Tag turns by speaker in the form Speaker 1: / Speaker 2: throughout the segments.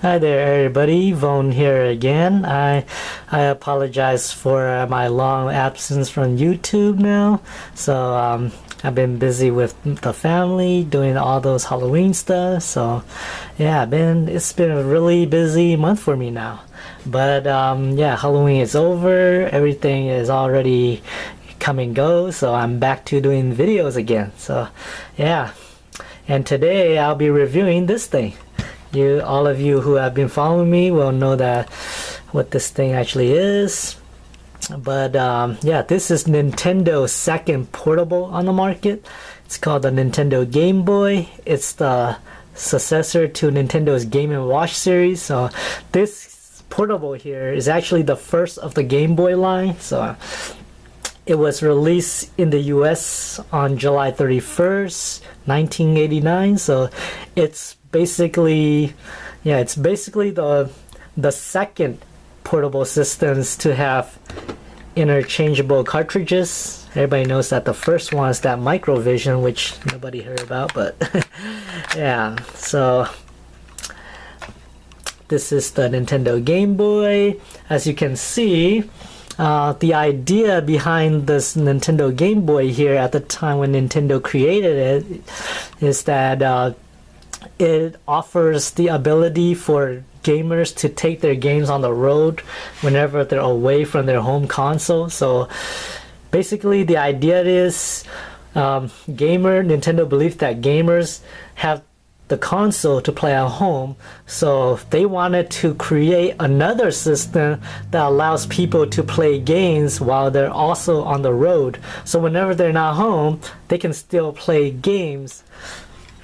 Speaker 1: Hi there, everybody. Voan here again. I apologize for my long absence from YouTube now. So I've been busy with the family doing all those Halloween stuff. So yeah, it's been a really busy month for me now. But yeah, Halloween is over. Everything is already come and go. So I'm back to doing videos again. So yeah, and today I'll be reviewing this thing. All of you who have been following me will know that what this thing actually is. But yeah, this is Nintendo's second portable on the market. It's called the Nintendo Game Boy. It's the successor to Nintendo's Game & Watch series. So this portable here is actually the first of the Game Boy line. So it was released in the US on July 31st, 1989. So it's basically the second portable systems to have interchangeable cartridges. Everybody knows that the first one is that Microvision, which nobody heard about, but yeah. So this is the Nintendo Game Boy. As you can see, the idea behind this Nintendo Game Boy here at the time when Nintendo created it is that it offers the ability for gamers to take their games on the road whenever they're away from their home console. So basically the idea is Nintendo believes that gamers have the console to play at home, so they wanted to create another system that allows people to play games while they're also on the road. So whenever they're not home, they can still play games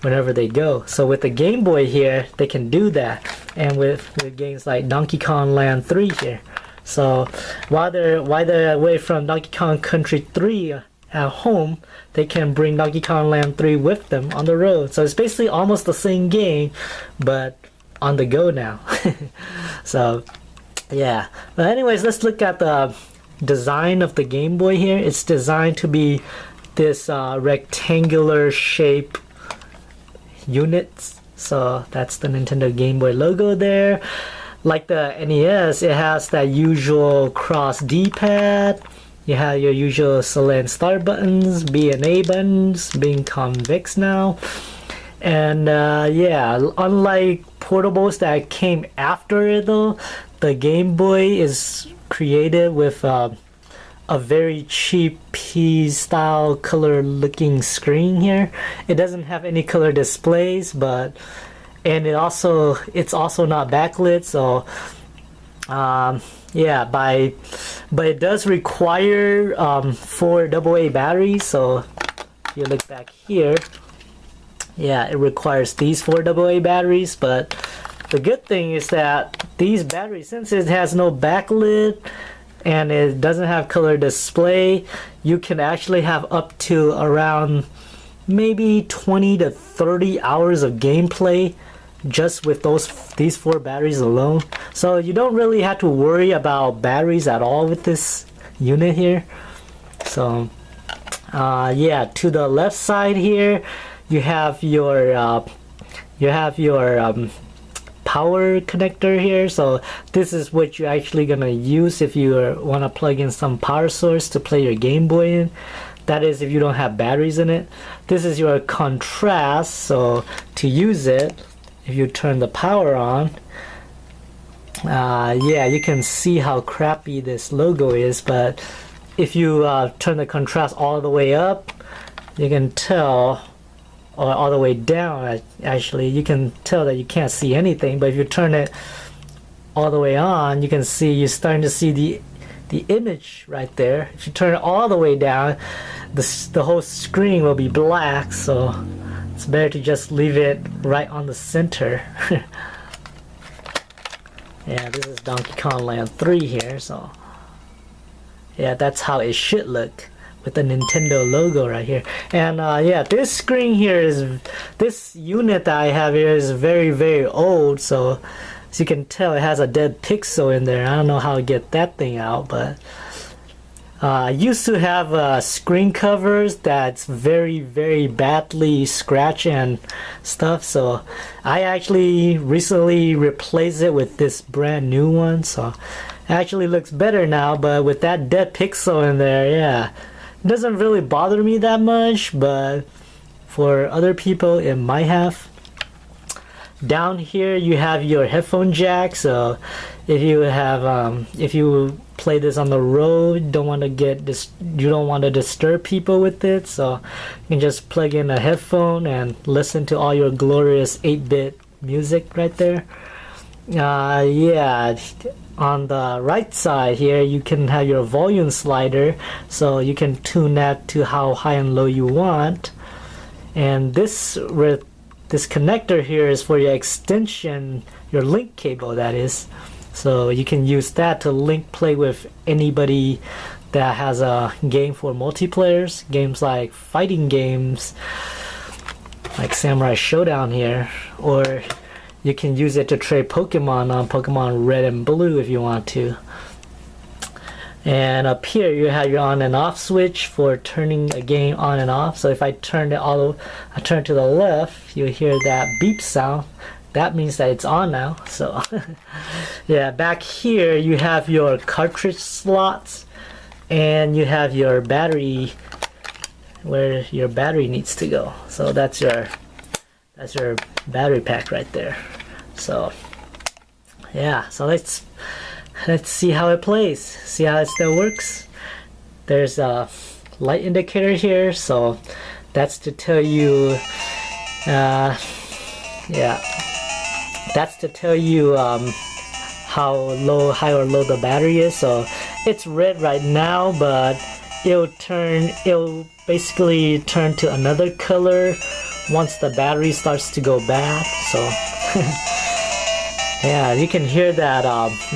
Speaker 1: whenever they go. So with the Game Boy here, they can do that, and with games like Donkey Kong Land 3 here. So while they're away from Donkey Kong Country 3 at home, they can bring Donkey Kong Land 3 with them on the road. So it's basically almost the same game, but on the go now. So yeah. But anyways, let's look at the design of the Game Boy here. It's designed to be this rectangular shape units. So that's the Nintendo Game Boy logo there. Like the NES, it has that usual cross D-pad. You have your usual select and start buttons, B and A buttons being convex now. And yeah, unlike portables that came after it though, the Game Boy is created with a very cheap P style color looking screen here. It doesn't have any color displays, and it's also not backlit. So yeah, but it does require 4 AA batteries. So if you look back here, yeah, it requires these 4 AA batteries. But the good thing is that these batteries, since it has no backlit and it doesn't have color display, you can actually have up to around maybe 20 to 30 hours of gameplay just with these 4 batteries alone. So you don't really have to worry about batteries at all with this unit here. So yeah, to the left side here you have your power connector here. So this is what you're actually gonna use if you want to plug in some power source to play your Game Boy in. That is if you don't have batteries in it. This is your contrast. So to use it, if you turn the power on, yeah, you can see how crappy this logo is, but if you turn the contrast all the way up, you can tell, or all the way down actually, you can tell that you can't see anything. But if you turn it all the way on, you can see, you're starting to see the image right there. If you turn it all the way down, the whole screen will be black. So it's better to just leave it right on the center. Yeah, this is Donkey Kong Land 3 here. So yeah, that's how it should look with the Nintendo logo right here. And yeah, this screen here this unit that I have here is very, very old. So as you can tell, it has a dead pixel in there. I don't know how to get that thing out, but I used to have screen covers that's very badly scratched and stuff, so I actually recently replaced it with this brand new one, so it actually looks better now. But with that dead pixel in there, yeah, it doesn't really bother me that much, but for other people it might have. Down here you have your headphone jack, so if you play this on the road, you don't want to disturb people with it, so you can just plug in a headphone and listen to all your glorious 8-bit music right there. Yeah, on the right side here you can have your volume slider, so you can tune that to how high and low you want. And this connector here is for your extension, your link cable, that is. So you can use that to link play with anybody that has a game for multiplayers, games like fighting games like Samurai Showdown here, or you can use it to trade Pokemon on Pokemon Red and Blue if you want to. And up here you have your on and off switch for turning a game on and off. So if I turn to the left, you hear that beep sound. That means that it's on now. So yeah, back here you have your cartridge slots, and you have your battery, where your battery needs to go. So that's your battery pack right there. So yeah, so let's see how it plays, see how it still works. There's a light indicator here, so that's to tell you that's to tell you how high or low the battery is. So it's red right now, but it'll basically turn to another color once the battery starts to go bad. So yeah, you can hear that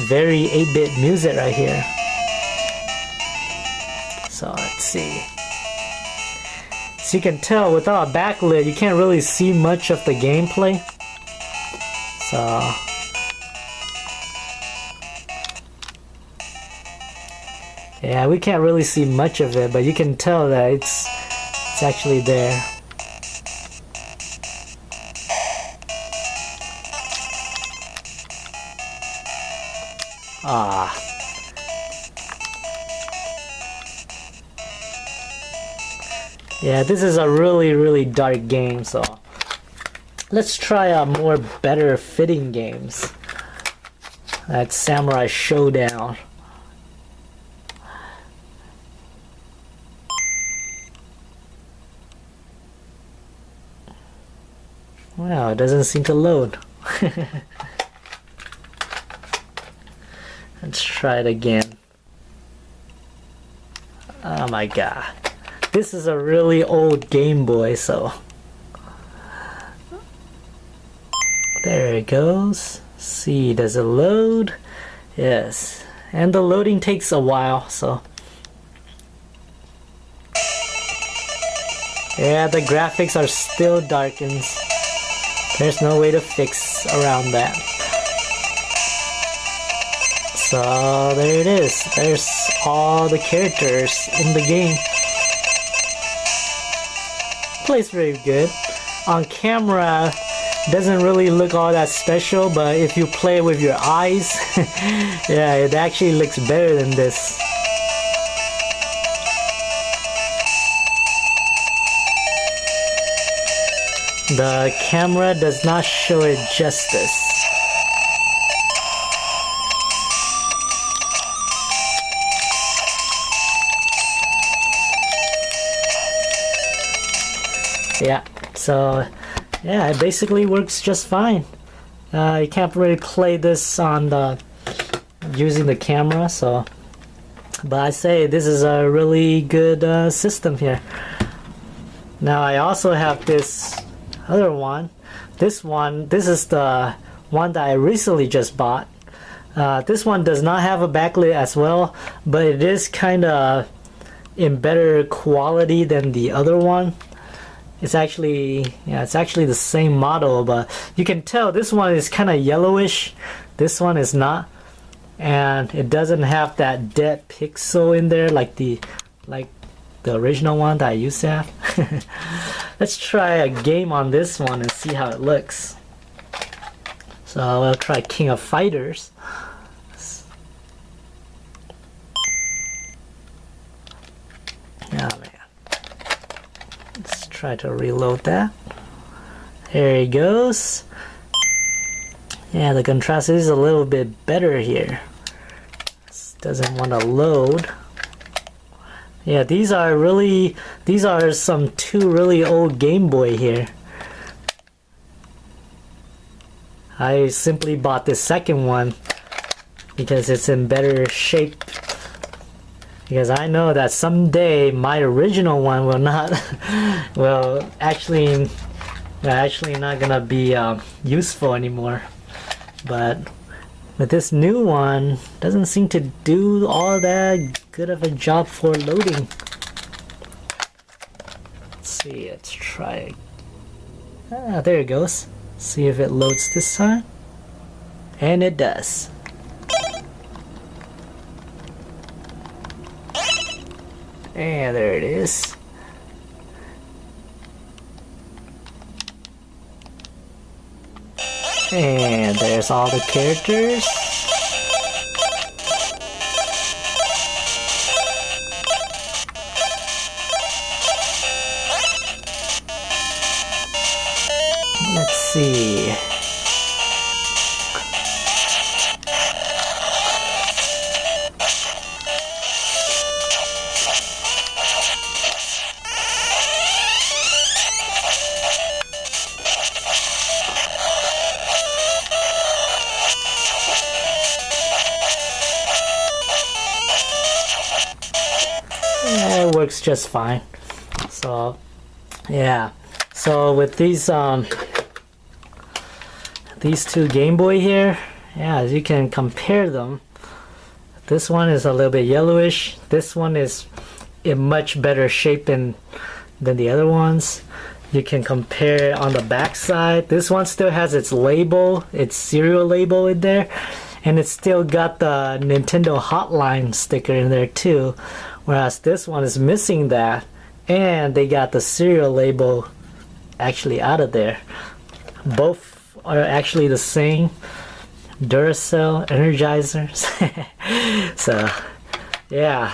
Speaker 1: very 8-bit music right here. So let's see. So you can tell without a backlit, you can't really see much of the gameplay. So yeah, we can't really see much of it, but you can tell that it's actually there. Yeah, this is a really dark game, so let's try more better fitting games. That's Samurai Showdown. Wow, it doesn't seem to load. Let's try it again. Oh my god. This is a really old Game Boy, so there it goes. See, does it load? Yes. And the loading takes a while, so yeah, the graphics are still darkened. There's no way to fix around that. So there it is. There's all the characters in the game. Plays very good. On camera, doesn't really look all that special, but if you play with your eyes, yeah, it actually looks better than this. The camera does not show it justice. Yeah, so yeah, it basically works just fine. You can't really play this on using the camera, so but I say this is a really good system here. Now I also have this other one. This is the one that I recently just bought. This one does not have a backlit as well, but it is kind of in better quality than the other one. It's actually the same model, but you can tell this one is kind of yellowish. This one is not. and it doesn't have that dead pixel in there like the original one that I used to have. Let's try a game on this one and see how it looks. So I'll try King of Fighters. Oh man. Let's try to reload that. There he goes. Yeah, the contrast is a little bit better here. This doesn't want to load. Yeah, these are some two really old Game Boy here. I simply bought the second one because it's in better shape. Because I know that someday my original one will not, actually not gonna be useful anymore. But with this new one, doesn't seem to do all that good of a job for loading. Let's see, let's try it. Ah, there it goes. See if it loads this time. And it does. And there it is. And there's all the characters. Let's see. Yeah, it works just fine. So yeah, so with these two Game Boy here, yeah, as you can compare them, this one is a little bit yellowish, this one is in much better shape than the other ones. You can compare on the back side. This one still has its label, its serial label in there, and it's still got the Nintendo Hotline sticker in there too, whereas this one is missing that, and they got the serial label actually out of there. Both are actually the same Duracell Energizers. So yeah,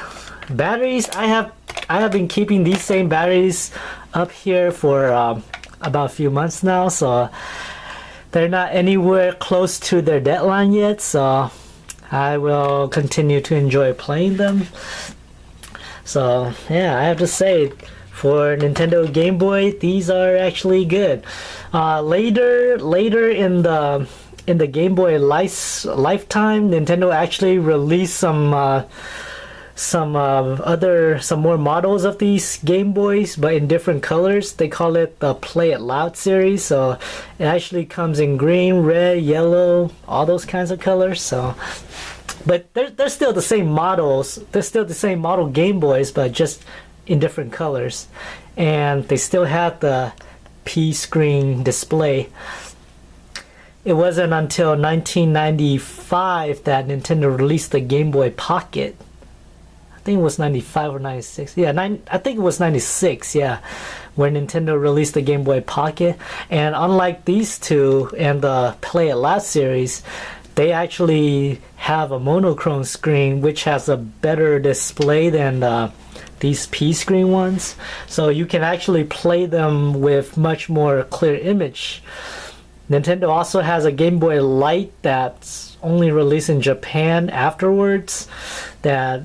Speaker 1: batteries, I have been keeping these same batteries up here for about a few months now, so they're not anywhere close to their deadline yet, so I will continue to enjoy playing them. So yeah, I have to say, for Nintendo Game Boy, these are actually good. Later in the Game Boy lifetime, Nintendo actually released some more models of these Game Boys, but in different colors. They call it the Play It Loud series. So it actually comes in green, red, yellow, all those kinds of colors. So, but they're still the same models. They're still the same model Game Boys, but just in different colors. And they still have the P-screen display. It wasn't until 1995 that Nintendo released the Game Boy Pocket. I think it was 95 or 96. Yeah, I think it was 96, yeah, where Nintendo released the Game Boy Pocket. And unlike these two and the Play It Loud series, they actually have a monochrome screen which has a better display than these P-screen ones. So you can actually play them with much more clear image. Nintendo also has a Game Boy Light that's only released in Japan afterwards, that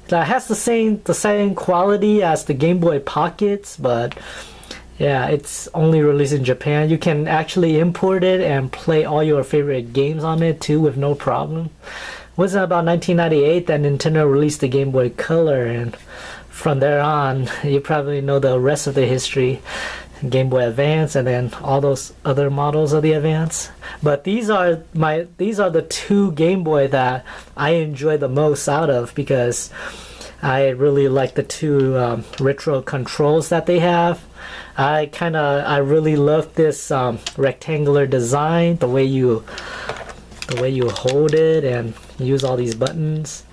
Speaker 1: has the same quality as the Game Boy Pockets, but yeah, it's only released in Japan. You can actually import it and play all your favorite games on it too with no problem. It wasn't about 1998 that Nintendo released the Game Boy Color, and from there on, you probably know the rest of the history. Game Boy Advance, and then all those other models of the Advance. But these are the two Game Boy that I enjoy the most out of, because I really like the two retro controls that they have. I really love this rectangular design, the way you the way you hold it and use all these buttons.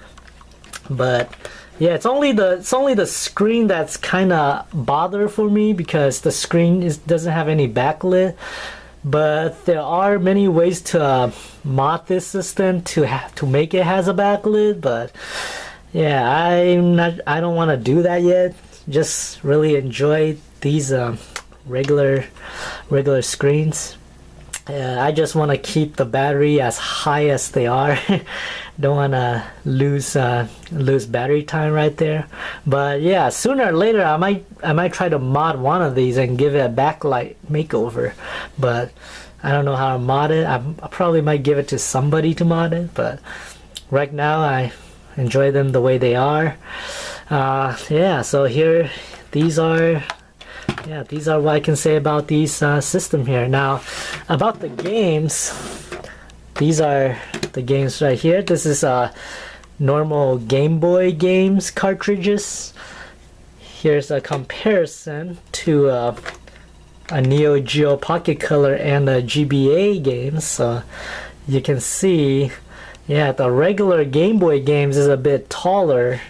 Speaker 1: But yeah, it's only the screen that's kind of bother for me, because the screen doesn't have any backlit. But there are many ways to mod this system to make it has a backlit. But yeah, I don't want to do that yet. Just really enjoy these regular screens. I just want to keep the battery as high as they are. Don't want to lose battery time right there. But yeah, sooner or later I might try to mod one of these and give it a backlight makeover. But I don't know how to mod it. I probably might give it to somebody to mod it. But right now I enjoy them the way they are. Yeah, so here these are what I can say about these system here. Now, about the games, these are the games right here. This is normal Game Boy games cartridges. Here's a comparison to a Neo Geo Pocket Color and a GBA games. So you can see, yeah, the regular Game Boy games is a bit taller.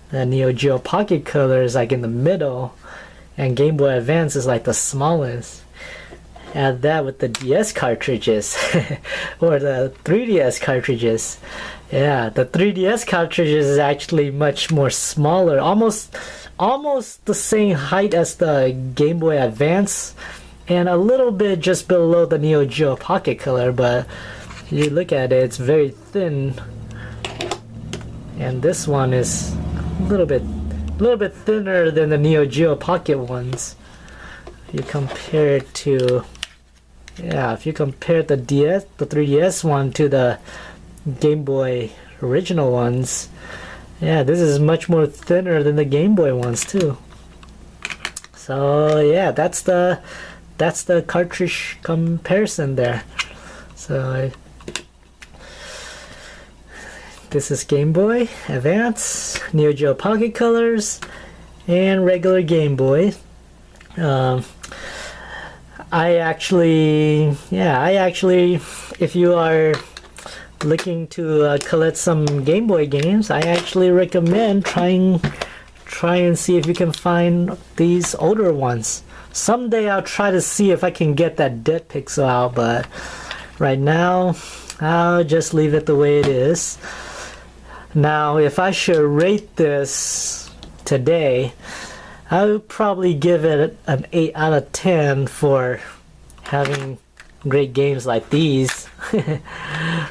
Speaker 1: The Neo Geo Pocket Color is like in the middle, and Game Boy Advance is like the smallest. Add that with the DS cartridges or the 3DS cartridges. Yeah, the 3DS cartridges is actually much more smaller, almost the same height as the Game Boy Advance, and a little bit just below the Neo Geo Pocket Color. But if you look at it, it's very thin, and this one is a little bit thinner than the Neo Geo Pocket ones. If you compare it to, yeah, if you compare the 3DS one to the Game Boy original ones, yeah, this is much more thinner than the Game Boy ones too. So yeah, that's the cartridge comparison there. So this is Game Boy Advance, Neo Geo Pocket Colors, and regular Game Boy. I actually, if you are looking to collect some Game Boy games, I actually recommend try and see if you can find these older ones. Someday I'll try to see if I can get that dead pixel out, but right now I'll just leave it the way it is. Now, if I should rate this today, I would probably give it an 8 out of 10 for having great games like these.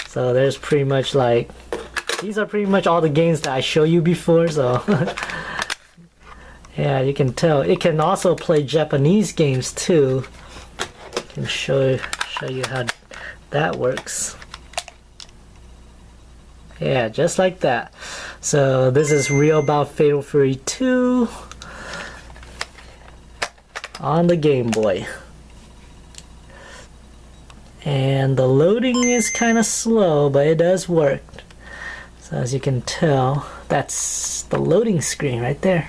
Speaker 1: So there's pretty much like, these are pretty much all the games that I showed you before, so yeah, you can tell. It can also play Japanese games too. I can show you how that works. Yeah, just like that. So this is Real About Fatal Fury 2 on the Game Boy. And the loading is kind of slow, but it does work. So as you can tell, that's the loading screen right there.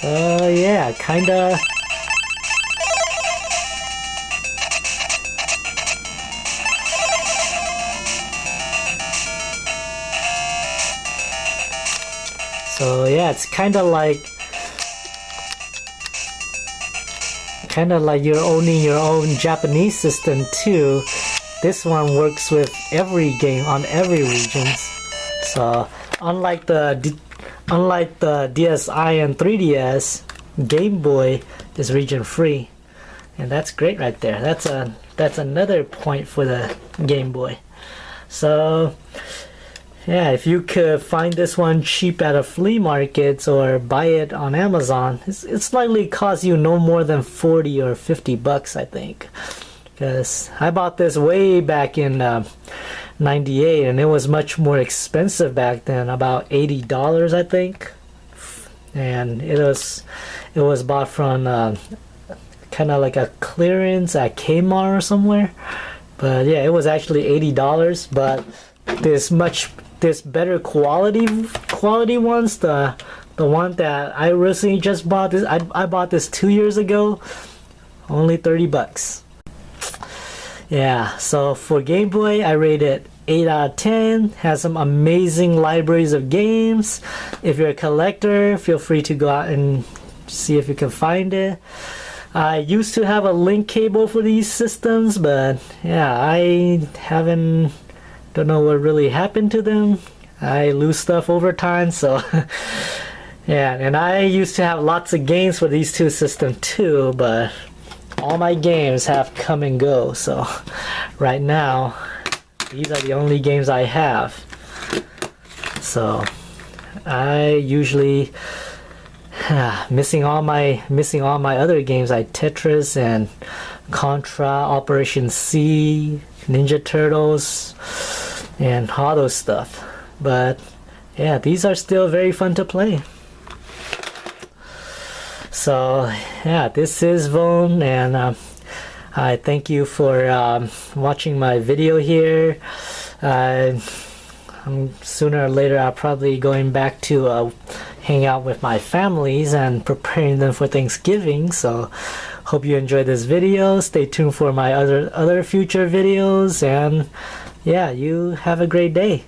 Speaker 1: So yeah, kinda. So yeah, it's kinda like you're owning your own Japanese system too. This one works with every game on every regions. So unlike the DSi and 3DS, Game Boy is region free, and that's great right there. That's another point for the Game Boy. So yeah, if you could find this one cheap at a flea market or buy it on Amazon, it's likely cost you no more than 40 or 50 bucks, I think. Because I bought this way back in 98, and it was much more expensive back then, about $80, I think. And it was bought from kind of like a clearance at Kmart or somewhere. But yeah, it was actually $80, but this better quality ones, the the one that I recently just bought, this I bought this 2 years ago, only 30 bucks. Yeah, so for Game Boy, I rate it 8 out of 10. Has some amazing libraries of games. If you're a collector, feel free to go out and see if you can find it. I used to have a link cable for these systems, but yeah, I don't know what really happened to them. I lose stuff over time, so yeah, and I used to have lots of games for these two systems too, but all my games have come and go, so right now these are the only games I have. So I usually missing all my other games like Tetris and Contra, Operation C, Ninja Turtles, and all those stuff. But yeah, these are still very fun to play. So yeah, this is Voan, and I thank you for watching my video here. Sooner or later I'll probably going back to hang out with my families and preparing them for Thanksgiving. So hope you enjoyed this video. Stay tuned for my other future videos, and yeah, you have a great day.